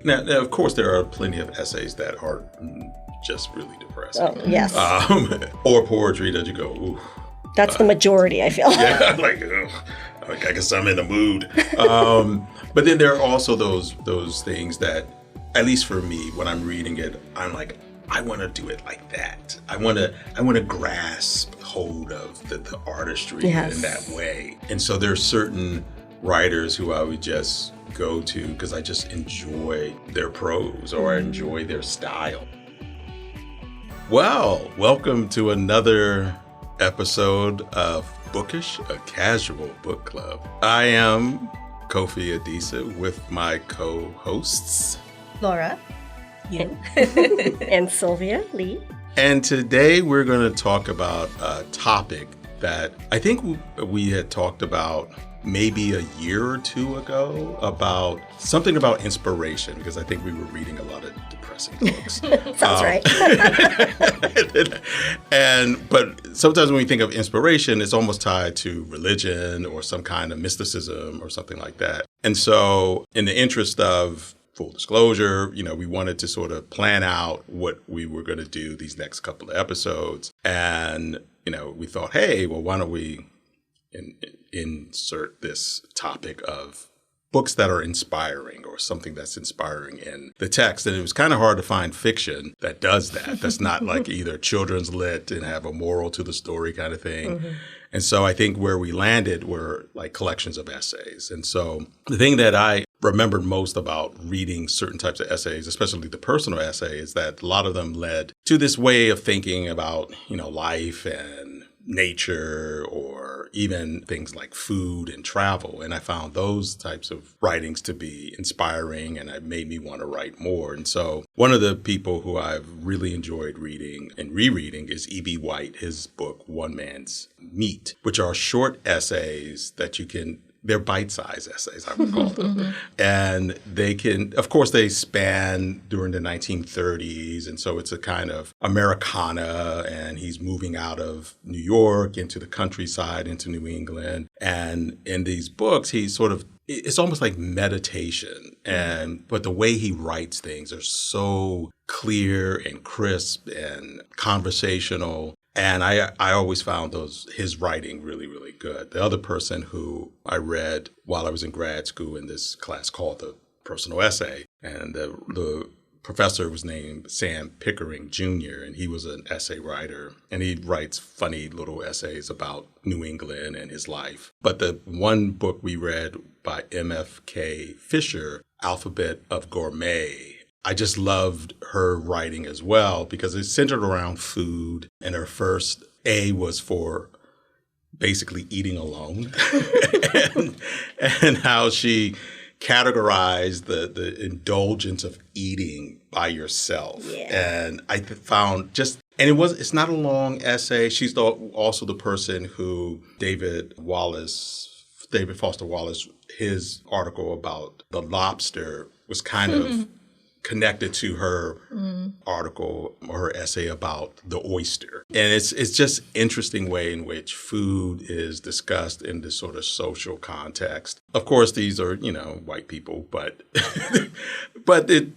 Now, of course, there are plenty of essays that are just really depressing. Oh, yes. Or poetry that you go, ooh. That's the majority, I feel. Yeah, like, I guess I'm in the mood. But then there are also those things that, at least for me, when I'm reading it, I'm like, I want to do it like that. I want to grasp hold of the artistry in that way. And so there's certain writers who I would just go to because I just enjoy their prose or I enjoy their style. Well, welcome to another episode of Bookish, a casual book club. I am Kofi Adisa with my co-hosts Laura, you, and Sylvia Lee. And today we're going to talk about a topic that I think we had talked about maybe a year or two ago, about something about inspiration, because I think we were reading a lot of depressing books. Sounds right. But sometimes when we think of inspiration, it's almost tied to religion or some kind of mysticism or something like that. And so in the interest of full disclosure, we wanted to sort of plan out what we were going to do these next couple of episodes. And, we thought, hey, well, why don't we insert this topic of books that are inspiring or something that's inspiring in the text. And it was kind of hard to find fiction that does that. That's not like either children's lit and have a moral to the story kind of thing. Mm-hmm. And so I think where we landed were like collections of essays. And so the thing that I remembered most about reading certain types of essays, especially the personal essay, is that a lot of them led to this way of thinking about, life and nature or even things like food and travel. And I found those types of writings to be inspiring and it made me want to write more. And so one of the people who I've really enjoyed reading and rereading is E.B. White, his book, One Man's Meat, which are short essays that they're bite-sized essays, I would call them. And they can, of course, they span during the 1930s. And so it's a kind of Americana, and he's moving out of New York into the countryside, into New England. And in these books, it's almost like meditation. But the way he writes things are so clear and crisp and conversational. And I always found his writing really, really good. The other person who I read while I was in grad school in this class called the personal essay, and the professor was named Sam Pickering Jr., and he was an essay writer, and he writes funny little essays about New England and his life. But the one book we read by MFK Fisher, Alphabet of Gourmet, I just loved her writing as well because it's centered around food. And her first A was for basically eating alone and how she categorized the indulgence of eating by yourself. Yeah. And I found it's not a long essay. She's also the person who David Foster Wallace, his article about the lobster was kind of connected to her article or her essay about the oyster. And it's just interesting way in which food is discussed in this sort of social context. Of course, these are, white people, but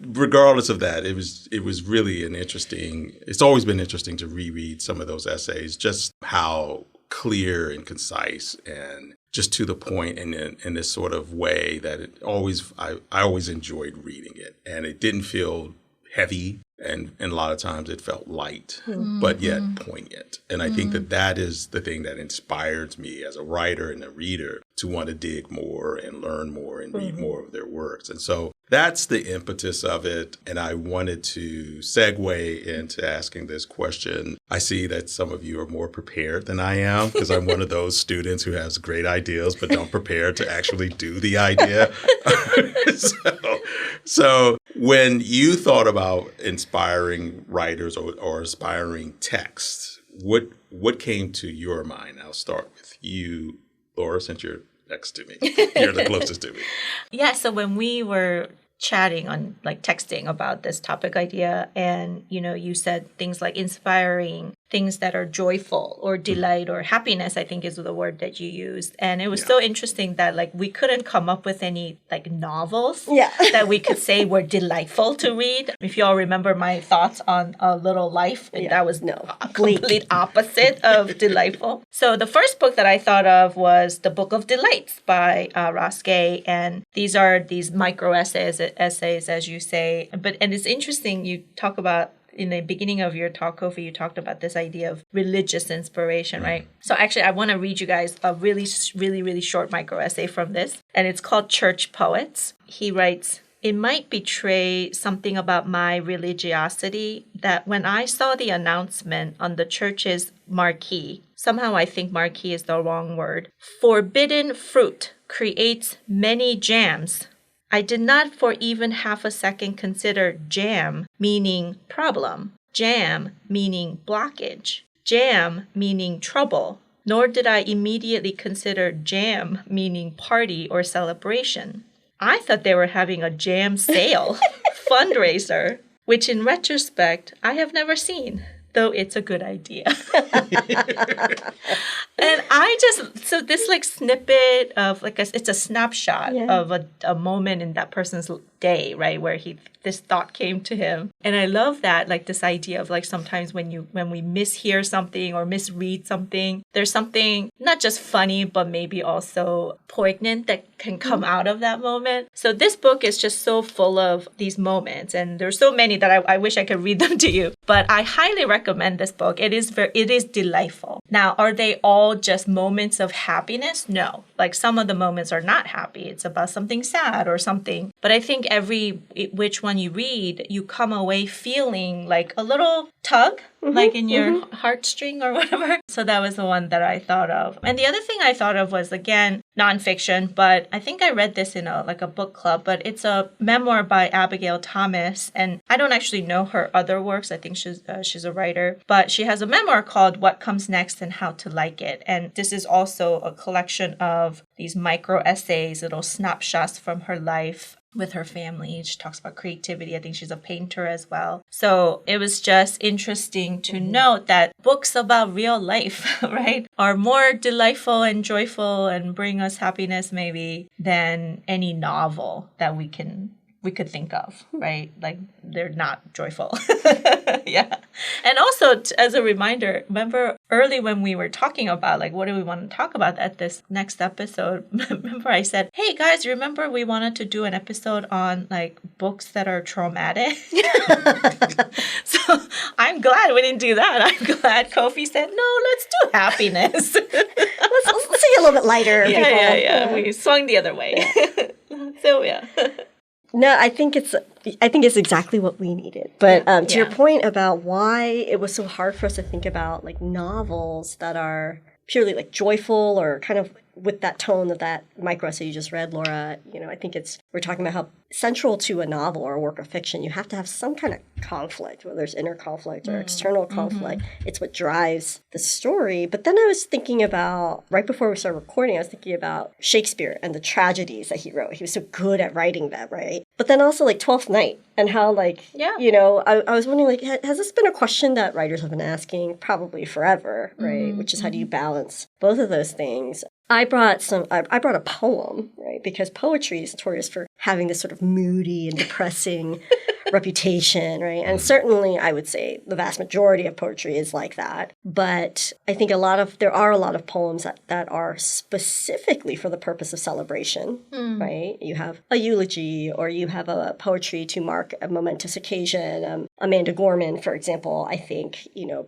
regardless of that, it was really it's always been interesting to reread some of those essays, just how clear and concise and just to the point in this sort of way that I always enjoyed reading it. And it didn't feel heavy. And a lot of times it felt light, but yet poignant. And I think that is the thing that inspires me as a writer and a reader to want to dig more and learn more and read more of their works. And so that's the impetus of it. And I wanted to segue into asking this question. I see that some of you are more prepared than I am because I'm one of those students who has great ideas but don't prepare to actually do the idea. So when you thought about inspiring writers or inspiring texts, what came to your mind? I'll start with you, Laura, since you're next to me. You're the closest to me. Yeah, so when we were chatting on texting about this topic idea and, you said things like inspiring things that are joyful or delight or happiness, I think is the word that you used. And it was so interesting that like we couldn't come up with any like novels that we could say were delightful to read. If you all remember my thoughts on A Little Life, that was a complete opposite of delightful. So the first book that I thought of was The Book of Delights by Ross Gay. And these are these micro essays, as you say. And it's interesting, you talk about in the beginning of your talk, Kofi, you talked about this idea of religious inspiration, right? So actually, I want to read you guys a really, really, really short micro essay from this. And it's called Church Poets. He writes, "It might betray something about my religiosity that when I saw the announcement on the church's marquee, somehow I think marquee is the wrong word, forbidden fruit creates many jams, I did not for even half a second consider jam meaning problem, jam meaning blockage, jam meaning trouble, nor did I immediately consider jam meaning party or celebration. I thought they were having a jam sale, fundraiser, which in retrospect, I have never seen, though it's a good idea." And so this like snippet of like it's a snapshot of a moment in that person's day, right? Where this thought came to him. And I love that, like this idea of like sometimes when we mishear something or misread something, there's something not just funny, but maybe also poignant that can come out of that moment. So this book is just so full of these moments. And there's so many that I wish I could read them to you. But I highly recommend this book. It is delightful. Now, are they all just moments of happiness? No. Like some of the moments are not happy. It's about something sad or something. But I think which one you read, you come away feeling like a little tug, like in your heartstring or whatever. So that was the one that I thought of. And the other thing I thought of was, again, nonfiction, but I think I read this in a book club, but it's a memoir by Abigail Thomas. And I don't actually know her other works. I think she's a writer, but she has a memoir called What Comes Next and How to Like It. And this is also a collection of these micro essays, little snapshots from her life with her family. She talks about creativity. I think she's a painter as well. So it was just interesting to note that books about real life, right, are more delightful and joyful and bring us happiness maybe than any novel that we could think of, right? Like they're not joyful. Yeah. And also as a reminder, remember early when we were talking about like, what do we want to talk about at this next episode? Remember I said, hey guys, remember we wanted to do an episode on like books that are traumatic? So I'm glad we didn't do that. I'm glad Kofi said, no, let's do happiness. let's see a little bit lighter. Yeah. We swung the other way. So yeah. No, I think it's exactly what we needed. But to your point about why it was so hard for us to think about like novels that are purely like joyful or kind of with that tone of that micro essay you just read, Laura, I think we're talking about how central to a novel or a work of fiction, you have to have some kind of conflict, whether it's inner conflict or external conflict. It's what drives the story. But then I was thinking about, right before we started recording, I was thinking about Shakespeare and the tragedies that he wrote. He was so good at writing them, right? But then also like Twelfth Night and how I was wondering, like, has this been a question that writers have been asking probably forever, right? Which is how do you balance both of those things? I brought a poem, right? Because poetry is notorious for having this sort of moody and depressing reputation, right? And certainly I would say the vast majority of poetry is like that. But I think there are a lot of poems that are specifically for the purpose of celebration, right? You have a eulogy or you have a poetry to mark a momentous occasion. Amanda Gorman, for example, I think,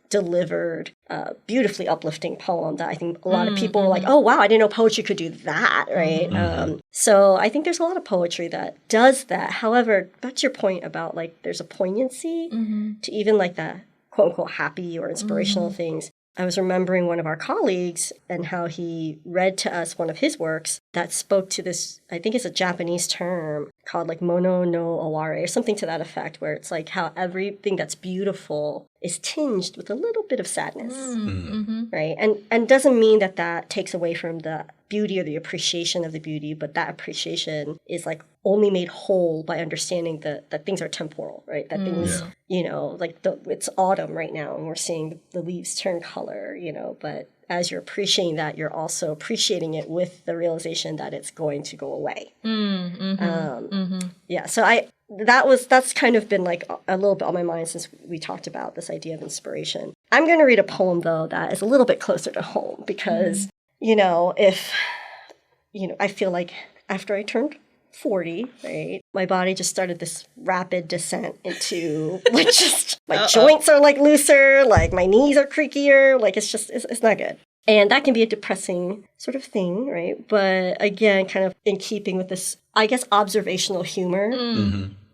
delivered a beautifully uplifting poem that I think a lot of people were like, oh, wow, I didn't know poetry could do that, right? So I think there's a lot of poetry that does that. However, back to your point about like there's a poignancy to even like the quote unquote happy or inspirational things. I was remembering one of our colleagues and how he read to us one of his works that spoke to this, I think it's a Japanese term called like mono no aware or something to that effect, where it's like how everything that's beautiful is tinged with a little bit of sadness, right? And doesn't mean that takes away from the beauty or the appreciation of the beauty, but that appreciation is like only made whole by understanding that things are temporal, right? That things, like it's autumn right now and we're seeing the leaves turn color, but as you're appreciating that, you're also appreciating it with the realization that it's going to go away. Yeah, so that's kind of been like a little bit on my mind since we talked about this idea of inspiration. I'm going to read a poem, though, that is a little bit closer to home because, I feel like after I turned 40, right, my body just started this rapid descent into my joints are like looser, like my knees are creakier, like it's not good. And that can be a depressing sort of thing, right? But again, kind of in keeping with this, I guess, observational humor.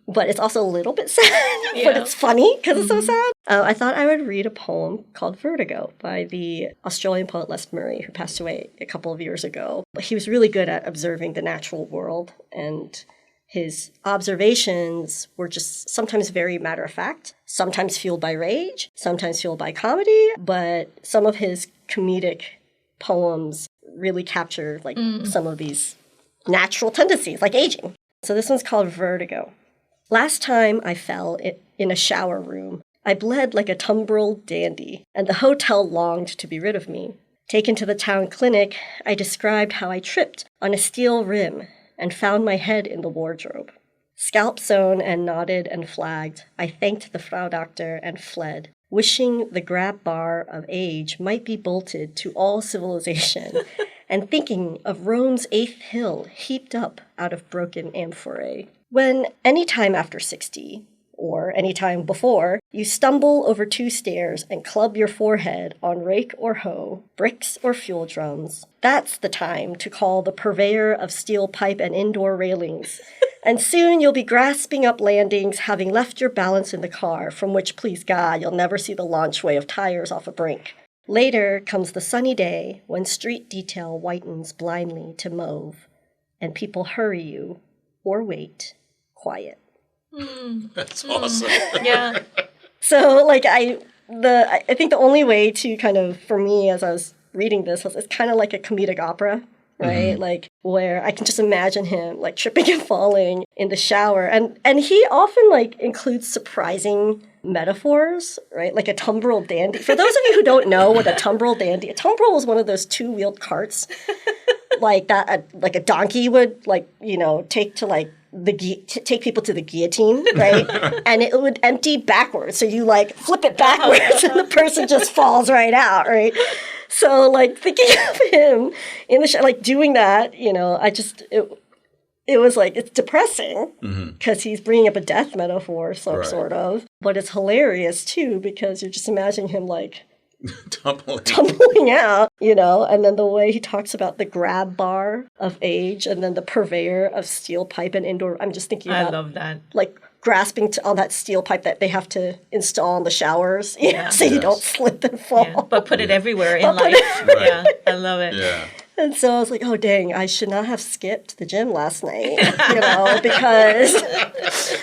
But it's also a little bit sad, but it's funny because it's so sad. I thought I would read a poem called Vertigo by the Australian poet Les Murray, who passed away a couple of years ago. But he was really good at observing the natural world, and his observations were just sometimes very matter-of-fact, sometimes fueled by rage, sometimes fueled by comedy, but some of his comedic poems really capture like some of these natural tendencies, like aging. So this one's called Vertigo. Last time I fell in a shower room, I bled like a tumbril dandy, and the hotel longed to be rid of me. Taken to the town clinic, I described how I tripped on a steel rim and found my head in the wardrobe. Scalp sewn and knotted and flagged, I thanked the Frau Doctor and fled, wishing the grab bar of age might be bolted to all civilization, and thinking of Rome's 8th hill heaped up out of broken amphorae. When any time after 60, or any time before, you stumble over 2 stairs and club your forehead on rake or hoe, bricks or fuel drums, that's the time to call the purveyor of steel pipe and indoor railings. And soon you'll be grasping up landings, having left your balance in the car, from which, please God, you'll never see the launchway of tires off a brink. Later comes the sunny day when street detail whitens blindly to mauve, and people hurry you, or wait, quiet. That's awesome. Yeah. So, like, I think the only way to kind of, for me, as I was reading this, was it's kind of like a comedic opera, right? Like, where I can just imagine him, like, tripping and falling in the shower. And he often, like, includes surprising metaphors, right? Like a tumbril dandy. For those of you who don't know what a tumbril dandy, a tumbril is one of those 2-wheeled carts, like that, like a donkey would, like, take to, like, take people to the guillotine, right? And it would empty backwards. So you like flip it backwards and the person just falls right out, right? So like thinking of him in the show, like doing that, it was like, it's depressing because he's bringing up a death metaphor, sort of. But it's hilarious too because you're just imagining him like tumbling out, and then the way he talks about the grab bar of age and then the purveyor of steel pipe and indoor. I'm just thinking about, I love that. Like grasping on that steel pipe that they have to install in the showers, so you don't slip and fall. Yeah, but put it everywhere in life. Yeah, I love it. Yeah. And so I was like, oh, dang, I should not have skipped the gym last night, because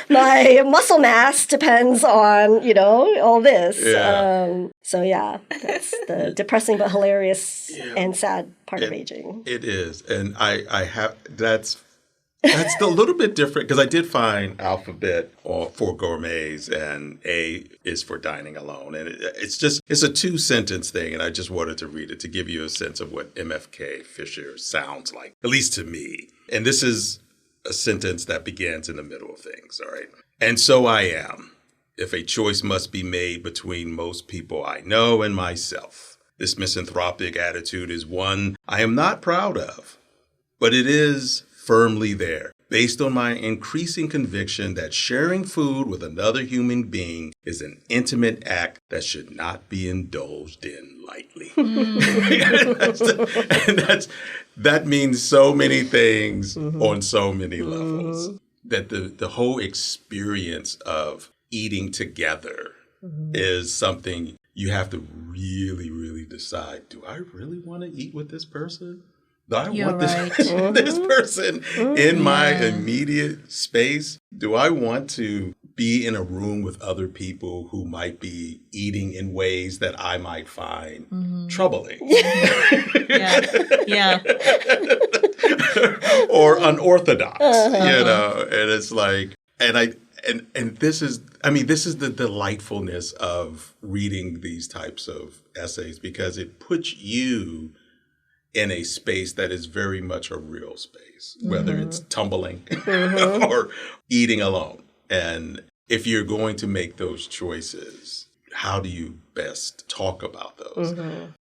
my muscle mass depends on, all this. Yeah. That's the depressing but hilarious and sad part of aging. It is. And I have, that's a little bit different because I did find alphabet for gourmets and A is for dining alone. And it's a 2-sentence thing. And I just wanted to read it to give you a sense of what MFK Fisher sounds like, at least to me. And this is a sentence that begins in the middle of things. All right. And so I am, if a choice must be made between most people I know and myself. This misanthropic attitude is one I am not proud of, but it is firmly there, based on my increasing conviction that sharing food with another human being is an intimate act that should not be indulged in lightly. That means so many things on so many levels. That the whole experience of eating together is something you have to really, really decide. Do I really want to eat with this person? Do I want this person in my immediate space? Do I want to be in a room with other people who might be eating in ways that I might find troubling. Yeah. Or unorthodox, and it's like, and this is the delightfulness of reading these types of essays, because it puts you in a space that is very much a real space, whether it's tumbling or eating alone. And if you're going to make those choices, how do you best talk about those?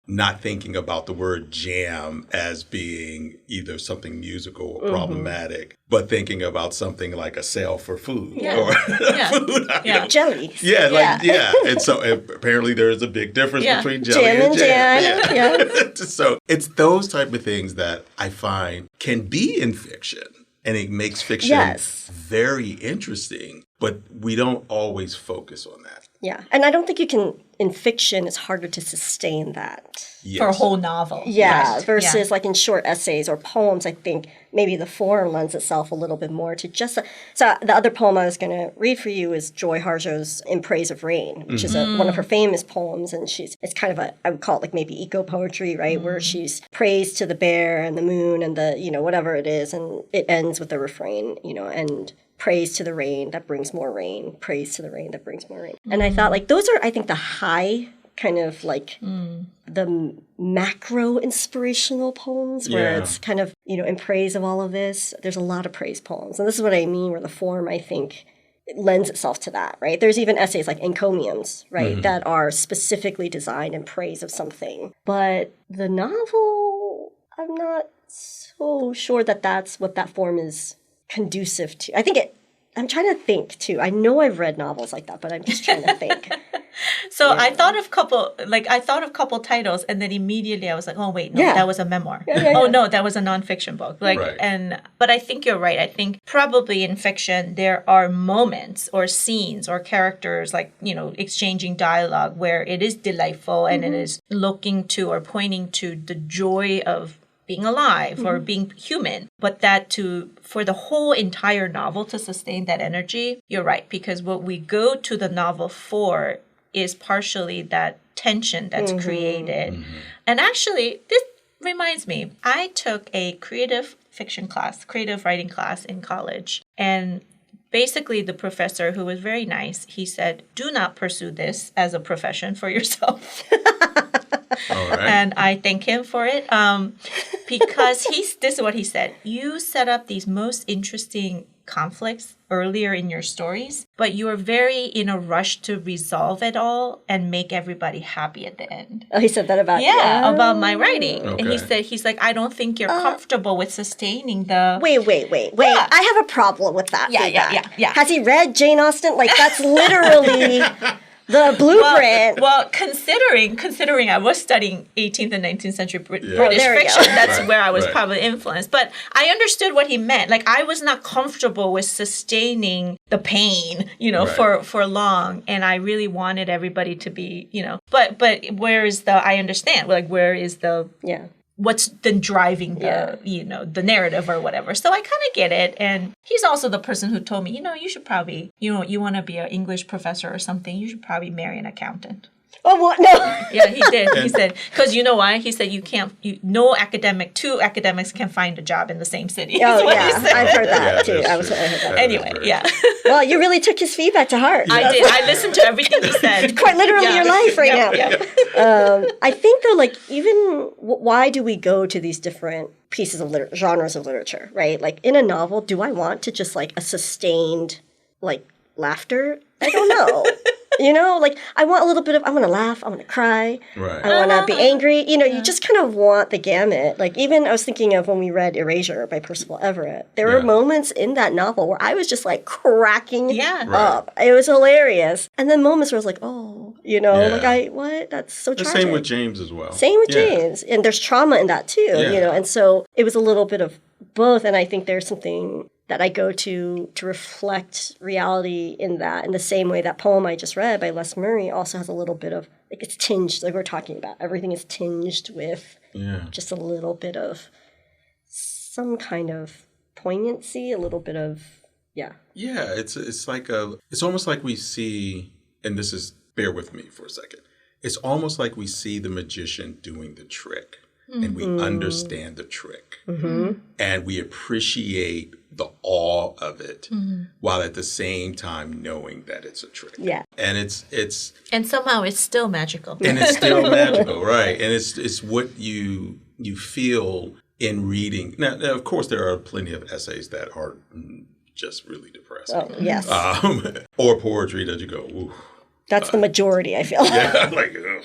Not thinking about the word jam as being either something musical or problematic, but thinking about something like a sale for food or food item. Jellies. And so apparently there is a big difference between jelly and jam. So it's those type of things that I find can be in fiction, and it makes fiction very interesting, but we don't always focus on that. Yeah. And I don't think you can, in fiction, it's harder to sustain that. For a whole novel. Yeah. Right. Versus like in short essays or poems, I think maybe the form lends itself a little bit more to just... So the other poem I was going to read for you is Joy Harjo's In Praise of Rain, which is one of her famous poems. And it's kind of I would call it like maybe eco-poetry, right? Where she's praise to the bear and the moon and the, whatever it is. And it ends with the refrain, and... praise to the rain that brings more rain, praise to the rain that brings more rain. And I thought like those are, I think, the high kind of like the macro inspirational poems where it's kind of, in praise of all of this. There's a lot of praise poems. And this is what I mean, where the form, I think, it lends itself to that, right? There's even essays like encomiums, right, that are specifically designed in praise of something. But the novel, I'm not so sure that that's what that form is conducive to. I think I'm trying to think too. I know I've read novels like that, but I'm just trying to think. So I thought of couple titles, and then immediately I was like, oh wait, no, that was a memoir. Oh no, that was a nonfiction book. But I think you're right. I think probably in fiction there are moments or scenes or characters like, exchanging dialogue where it is delightful and it is looking to or pointing to the joy of being alive or being human, but for the whole entire novel to sustain that energy, you're right, because what we go to the novel for is partially that tension that's created. And actually, this reminds me, I took a creative writing class in college, and basically the professor, who was very nice, he said, do not pursue this as a profession for yourself. All right. And I thank him for it because this is what he said. You set up these most interesting conflicts earlier in your stories, but you are very in a rush to resolve it all and make everybody happy at the end. Oh, he said that about about my writing. Okay. And he's like, I don't think you're comfortable with sustaining the... Wait. Yeah. I have a problem with that. Yeah. Has he read Jane Austen? Like, that's literally... the blueprint. Well, considering I was studying 18th and 19th century British fiction, that's where I was probably influenced. But I understood what he meant. Like, I was not comfortable with sustaining the pain, for long. And I really wanted everybody to be, but where is I understand, like, where is the... what's then driving the narrative or whatever. So I kind of get it. And he's also the person who told me, you should probably, you want to be an English professor or something, you should probably marry an accountant. Oh, what? No. Yeah, he did. He said, because you know why? He said, two academics can find a job in the same city. Oh, yeah. I've heard that too. I heard that. Anyway, Well, you really took his feedback to heart. I did. I listened to everything he said. Quite literally your life right now. Yeah. I think, though, like, even why do we go to these different pieces of genres of literature, right? Like, in a novel, do I want to just, like, a sustained, like, laughter? I don't know. Like, I want a little bit of, I want to laugh, I want to cry, I want to be angry. You just kind of want the gamut. Like, even I was thinking of when we read Erasure by Percival Everett. There were moments in that novel where I was just, like, cracking up. It was hilarious. And then moments where I was like, like, that's so tragic. The same with James as well. Same with James. And there's trauma in that, too, And so it was a little bit of both. And I think there's something that I go to reflect reality in that, in the same way that poem I just read by Les Murray also has a little bit of, like, it's tinged, like we're talking about. Everything is tinged with just a little bit of some kind of poignancy, a little bit of Yeah. Yeah, it's almost like we see, and this is, bear with me for a second. It's almost like we see the magician doing the trick, and we understand the trick, and we appreciate the awe of it, while at the same time knowing that it's a trick. Yeah. And it's And somehow it's still magical. and it's still magical, right? And it's what you feel in reading. Now, of course, there are plenty of essays that are just really depressing. Oh, yes. Or poetry that you go, ooh. That's the majority, I feel. Yeah, like, ugh,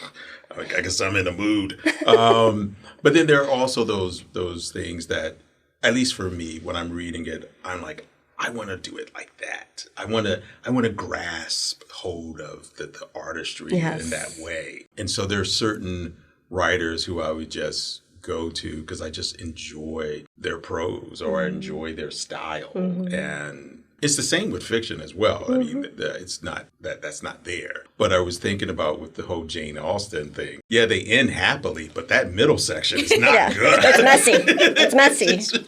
I guess I'm in a mood. But then there are also those things that, at least for me, when I'm reading it, I'm like, I want to do it like that. I want to grasp hold of the artistry in that way. And so there's certain writers who I would just go to because I just enjoy their prose or I enjoy their style. And it's the same with fiction as well. I mean, it's not that's not there. But I was thinking about with the whole Jane Austen thing. Yeah, they end happily, but that middle section is not good. It's messy. It's messy.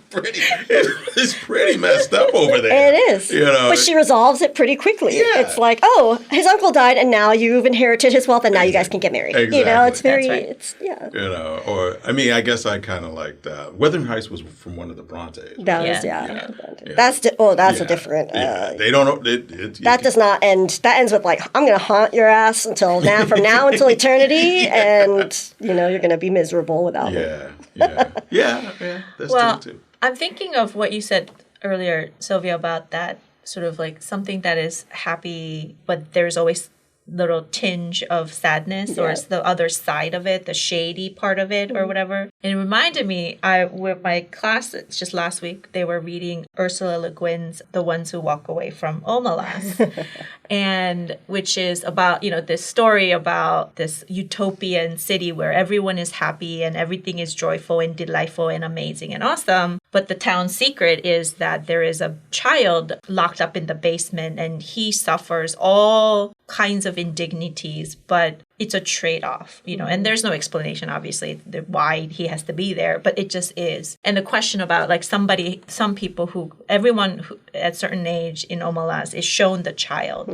It's pretty messed up over there. It is. But she resolves it pretty quickly. Yeah. It's like, oh, his uncle died, and now you've inherited his wealth, and now you guys can get married. Exactly. It's very, That's right. it's, Or, I mean, I guess I kind of liked Wuthering Heights was from one of the Brontes. That was, Yeah. That's a different. They don't. That does not end. That ends with like, I'm going to haunt your ass until now, from now until eternity, and you're going to be miserable without me. Yeah. That's true too. I'm thinking of what you said earlier, Sylvia, about that sort of like something that is happy, but there's always little tinge of sadness or the other side of it, the shady part of it or whatever. And it reminded me, with my class just last week, they were reading Ursula Le Guin's The Ones Who Walk Away from Omelas, and which is about, this story about this utopian city where everyone is happy and everything is joyful and delightful and amazing and awesome. But the town's secret is that there is a child locked up in the basement and he suffers all kinds of indignities, but it's a trade-off, and there's no explanation, obviously, why he has to be there, but it just is. And the question about like some people everyone who at a certain age in Omelas is shown the child,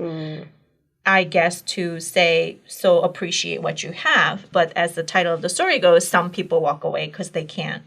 I guess, to say, so appreciate what you have. But as the title of the story goes, some people walk away because they can't.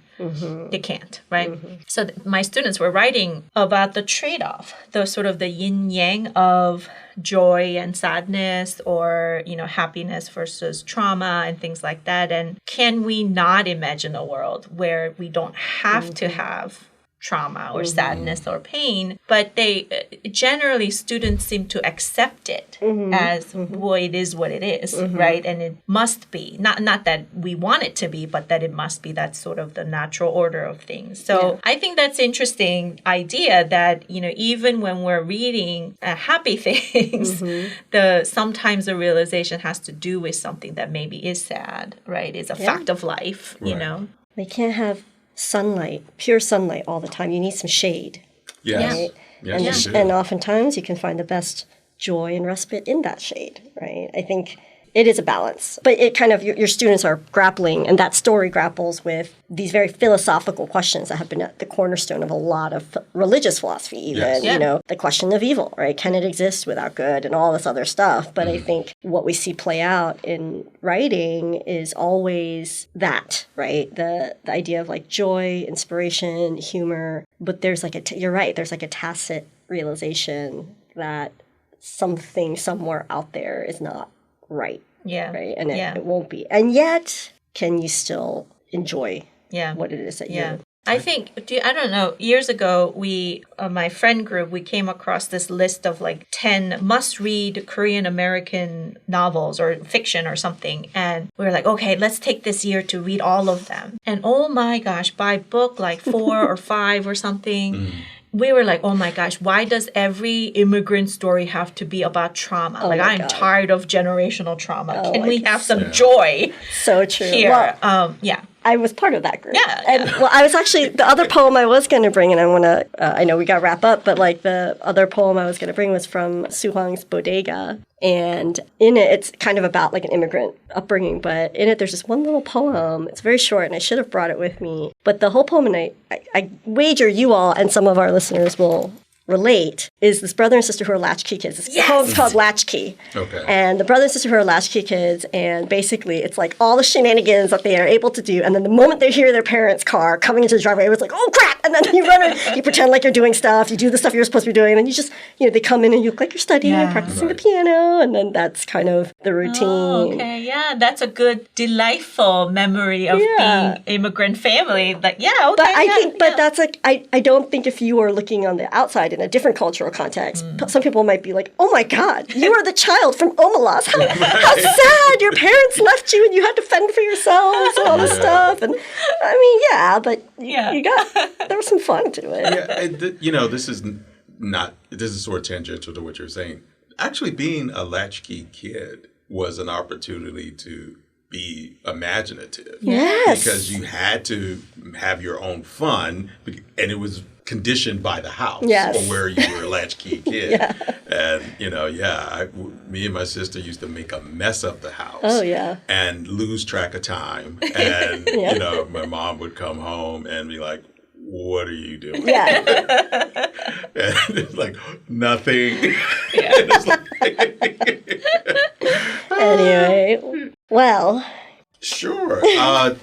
They can't, right? So my students were writing about the trade-off, the sort of the yin-yang of joy and sadness, or, happiness versus trauma and things like that. And can we not imagine a world where we don't have to have trauma or sadness or pain, but they generally, students seem to accept it as, well, it is what it is, right? And it must be, not that we want it to be, but that it must be. That's sort of the natural order of things. So I think that's interesting idea that, even when we're reading happy things, sometimes the realization has to do with something that maybe is sad, right? It's a fact of life, They can't have sunlight, pure sunlight all the time. You need some shade. Yes. Right? Yes, and oftentimes you can find the best joy and respite in that shade, right? I think it is a balance. But it kind of, your students are grappling, and that story grapples with these very philosophical questions that have been at the cornerstone of a lot of religious philosophy, even, the question of evil, right? Can it exist without good and all this other stuff? But I think what we see play out in writing is always that, right? The idea of like joy, inspiration, humor. But there's like you're right, there's like a tacit realization that something somewhere out there is not right. Right. And it won't be. And yet, can you still enjoy what it is that you're... I think, I don't know, years ago, my friend group, we came across this list of like 10 must-read Korean American novels or fiction or something. And we were like, okay, let's take this year to read all of them. And oh my gosh, by book like 4 or 5 or something, we were like, oh my gosh, why does every immigrant story have to be about trauma? I'm tired of generational trauma. Can we have some joy? So true. Here. Well, I was part of that group. Yeah. And I was actually, the other poem I was going to bring, and I want to, I know we got to wrap up, but like the other poem I was going to bring was from Su Hong's Bodega. And in it, it's kind of about like an immigrant upbringing, but in it, there's this one little poem. It's very short, and I should have brought it with me. But the whole poem, and I wager you all and some of our listeners will relate is this brother and sister who are latchkey kids. This poem's called Latchkey. Okay. And the brother and sister who are latchkey kids, and basically it's like all the shenanigans that they are able to do, and then the moment they hear their parents' car coming into the driveway, it's like, oh crap! And then you run and you pretend like you're doing stuff, you do the stuff you're supposed to be doing, and then you just, they come in and you look like you're studying and practicing the piano, and then that's kind of the routine. Oh, okay, yeah, that's a good, delightful memory of being immigrant family. Like, But I think, but that's like, I don't think if you are looking on the outside in a different cultural context, some people might be like, oh my God, you are the child from Omelas. How sad, your parents left you and you had to fend for yourselves and all this stuff. And I mean, but you got, there was some fun to it. Yeah, this is sort of tangential to what you're saying. Actually, being a latchkey kid was an opportunity to be imaginative. Yes. Because you had to have your own fun, and it was conditioned by the house or where you were a latchkey kid. And, me and my sister used to make a mess of the house. Oh, yeah. And lose track of time. And, my mom would come home and be like, what are you doing? Yeah. And it's like, nothing. Anyway, well. Sure.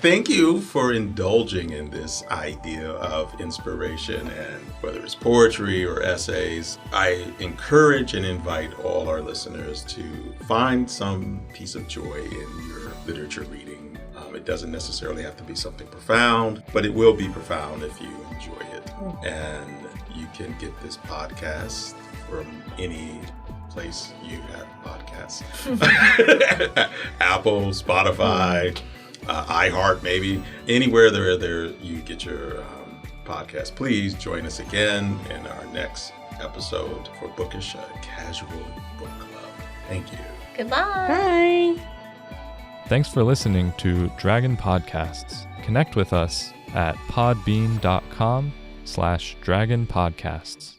Thank you for indulging in this idea of inspiration, and whether it's poetry or essays. I encourage and invite all our listeners to find some piece of joy in your literature reading. It doesn't necessarily have to be something profound, but it will be profound if you enjoy it. And you can get this podcast from any place you have podcasts. Apple, Spotify, iHeart, maybe. Anywhere there you get your podcast. Please join us again in our next episode for Bookish, a Casual Book Club. Thank you. Goodbye. Bye. Thanks for listening to Dragon Podcasts. Connect with us at podbean.com/dragonpodcasts.